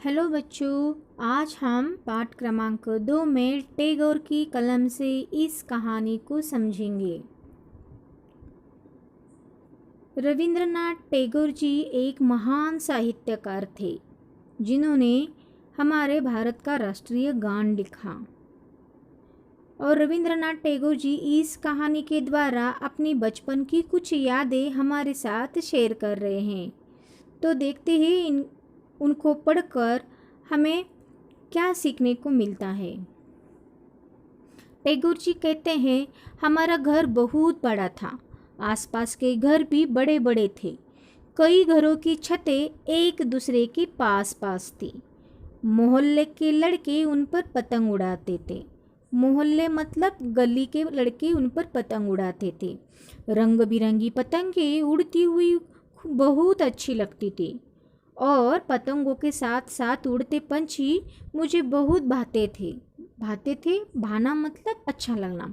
Hello बच्चों, आज हम पाठ क्रमांक 2 में टैगोर की कलम से इस कहानी को समझेंगे। रविंद्रनाथ टैगोर जी एक महान साहित्यकार थे जिन्होंने हमारे भारत का राष्ट्रीय गान लिखा। और रविंद्रनाथ टैगोर जी इस कहानी के द्वारा अपनी बचपन की कुछ यादें हमारे साथ शेयर कर रहे हैं। तो देखते हैं उनको पढ़कर हमें क्या सीखने को मिलता है। टैगोर जी कहते हैं, हमारा घर बहुत बड़ा था। आसपास के घर भी बड़े बड़े थे। कई घरों की छतें एक दूसरे के पास पास थी। मोहल्ले के लड़के उन पर पतंग उड़ाते थे। मोहल्ले मतलब गली के लड़के उन पर पतंग उड़ाते थे। रंग बिरंगी पतंगें उड़ती हुई बहुत अच्छी लगती थी और पतंगों के साथ साथ उड़ते पंछी मुझे बहुत भाते थे। भाना मतलब अच्छा लगना।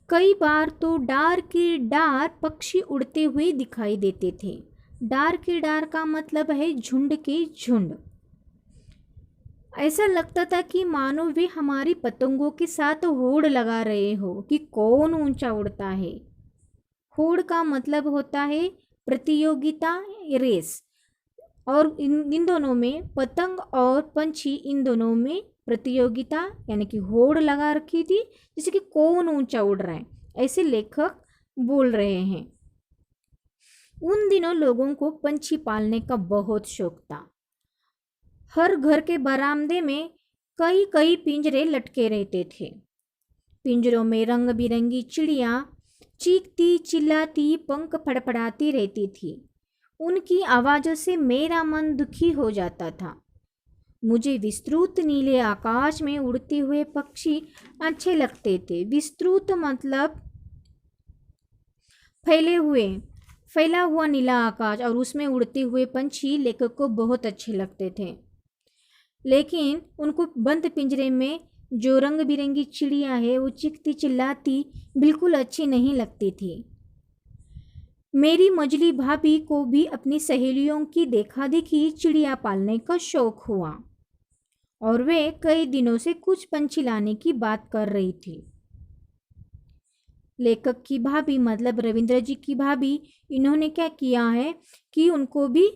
कई बार तो डार के डार पक्षी उड़ते हुए दिखाई देते थे। डार के डार का मतलब है झुंड के झुंड। ऐसा लगता था कि मानो वे हमारी पतंगों के साथ होड़ लगा रहे हो कि कौन ऊंचा उड़ता है। होड़ का मतलब होता है प्रतियोगिता, रेस। और इन दोनों में, पतंग और पंछी, इन दोनों में प्रतियोगिता यानी कि होड़ लगा रखी थी, जैसे कि कौन ऊंचा उड़ रहा है, ऐसे लेखक बोल रहे हैं। उन दिनों लोगों को पंछी पालने का बहुत शौक था। हर घर के बरामदे में कई कई पिंजरे लटके रहते थे। पिंजरों में रंग बिरंगी चिड़िया चीखती चिल्लाती पंख फड़फड़ाती रहती थी। उनकी आवाज़ों से मेरा मन दुखी हो जाता था। मुझे विस्तृत नीले आकाश में उड़ते हुए पक्षी अच्छे लगते थे। विस्तृत मतलब फैला हुआ नीला आकाश, और उसमें उड़ते हुए पंछी लेखक को बहुत अच्छे लगते थे। लेकिन उनको बंद पिंजरे में जो रंग बिरंगी चिड़िया है वो चीखती चिल्लाती बिल्कुल अच्छी नहीं लगती थी। मेरी मजली भाभी को भी अपनी सहेलियों की देखा देखी चिड़िया पालने का शौक हुआ और वे कई दिनों से कुछ पंछी लाने की बात कर रही थी। लेखक की भाभी मतलब रविंद्र जी की भाभी, इन्होंने क्या किया है कि उनको भी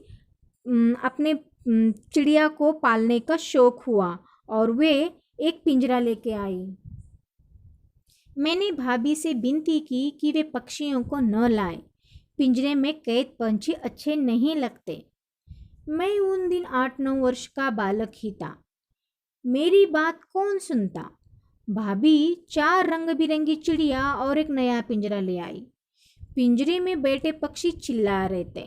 अपने चिड़िया को पालने का शौक हुआ और वे एक पिंजरा लेके आई। मैंने भाभी से विनती की कि वे पक्षियों को न लाएं। पिंजरे में कैद पंछी अच्छे नहीं लगते। मैं उन दिन 8-9 वर्ष का बालक ही था। मेरी बात कौन सुनता। भाभी 4 रंग बिरंगी चिड़िया और एक नया पिंजरा ले आई। पिंजरे में बैठे पक्षी चिल्ला रहे थे।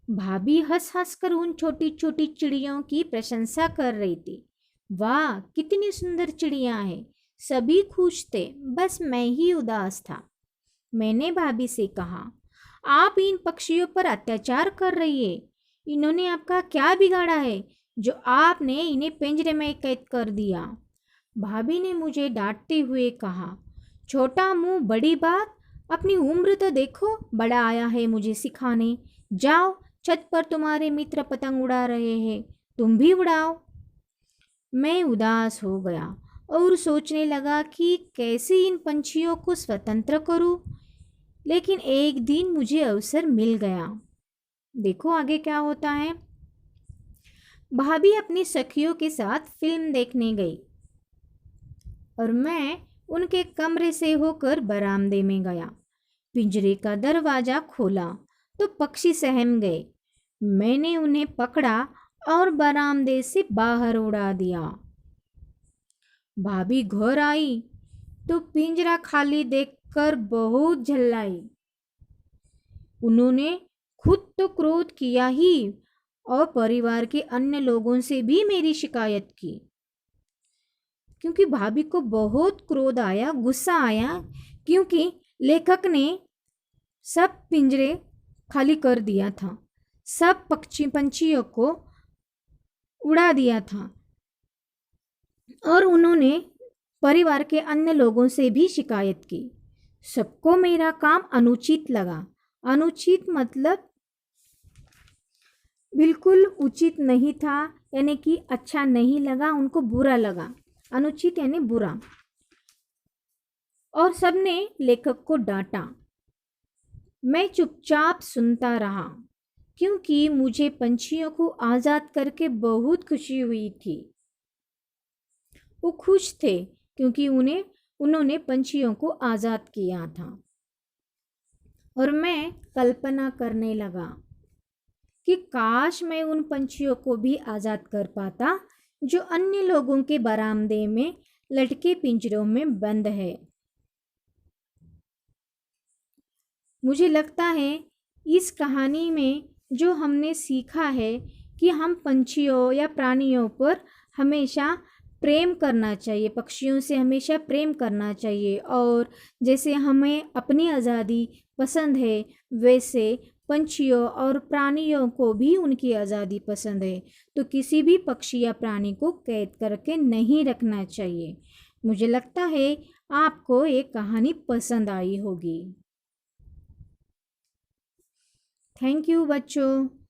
भाभी हंस हंस कर उन छोटी छोटी चिड़ियों की प्रशंसा कर रही थी। वाह, कितनी सुंदर चिड़िया है। सभी खुश थे, बस मैं ही उदास था। मैंने भाभी से कहा, आप इन पक्षियों पर अत्याचार कर रही है। इन्होंने आपका क्या बिगाड़ा है जो आपने इन्हें पिंजरे में कैद कर दिया। भाभी ने मुझे डांटते हुए कहा, छोटा मुंह बड़ी बात, अपनी उम्र तो देखो, बड़ा आया है मुझे सिखाने। जाओ, छत पर तुम्हारे मित्र पतंग उड़ा रहे हैं, तुम भी उड़ाओ। मैं उदास हो गया और सोचने लगा कि कैसे इन पंछियों को स्वतंत्र करूं। लेकिन एक दिन मुझे अवसर मिल गया। देखो आगे क्या होता है। भाभी अपनी सखियों के साथ फिल्म देखने गई और मैं उनके कमरे से होकर बरामदे में गया। पिंजरे का दरवाजा खोला तो पक्षी सहम गए। मैंने उन्हें पकड़ा और बरामदे से बाहर उड़ा दिया। भाभी घर आई तो पिंजरा खाली देखकर बहुत झल्लाई। उन्होंने खुद तो क्रोध किया ही और परिवार के अन्य लोगों से भी मेरी शिकायत की, क्योंकि भाभी को बहुत क्रोध आया, गुस्सा आया, क्योंकि लेखक ने सब पिंजरे खाली कर दिया था, सब पंछियों को उड़ा दिया था और उन्होंने परिवार के अन्य लोगों से भी शिकायत की। सबको मेरा काम अनुचित लगा। अनुचित मतलब बिल्कुल उचित नहीं था, यानी कि अच्छा नहीं लगा, उनको बुरा लगा। अनुचित यानी बुरा। और सबने लेखक को डांटा। मैं चुपचाप सुनता रहा, क्योंकि मुझे पंछियों को आज़ाद करके बहुत खुशी हुई थी। वो खुश थे क्योंकि उन्होंने पंछियों को आज़ाद किया था। और मैं कल्पना करने लगा कि काश मैं उन पंछियों को भी आज़ाद कर पाता जो अन्य लोगों के बरामदे में लटके पिंजरों में बंद है। मुझे लगता है इस कहानी में जो हमने सीखा है कि हम पंछियों या प्राणियों पर हमेशा प्रेम करना चाहिए, पक्षियों से हमेशा प्रेम करना चाहिए। और जैसे हमें अपनी आज़ादी पसंद है, वैसे पंछियों और प्राणियों को भी उनकी आज़ादी पसंद है। तो किसी भी पक्षी या प्राणी को कैद करके नहीं रखना चाहिए। मुझे लगता है आपको ये कहानी पसंद आई होगी। थैंक यू बच्चों।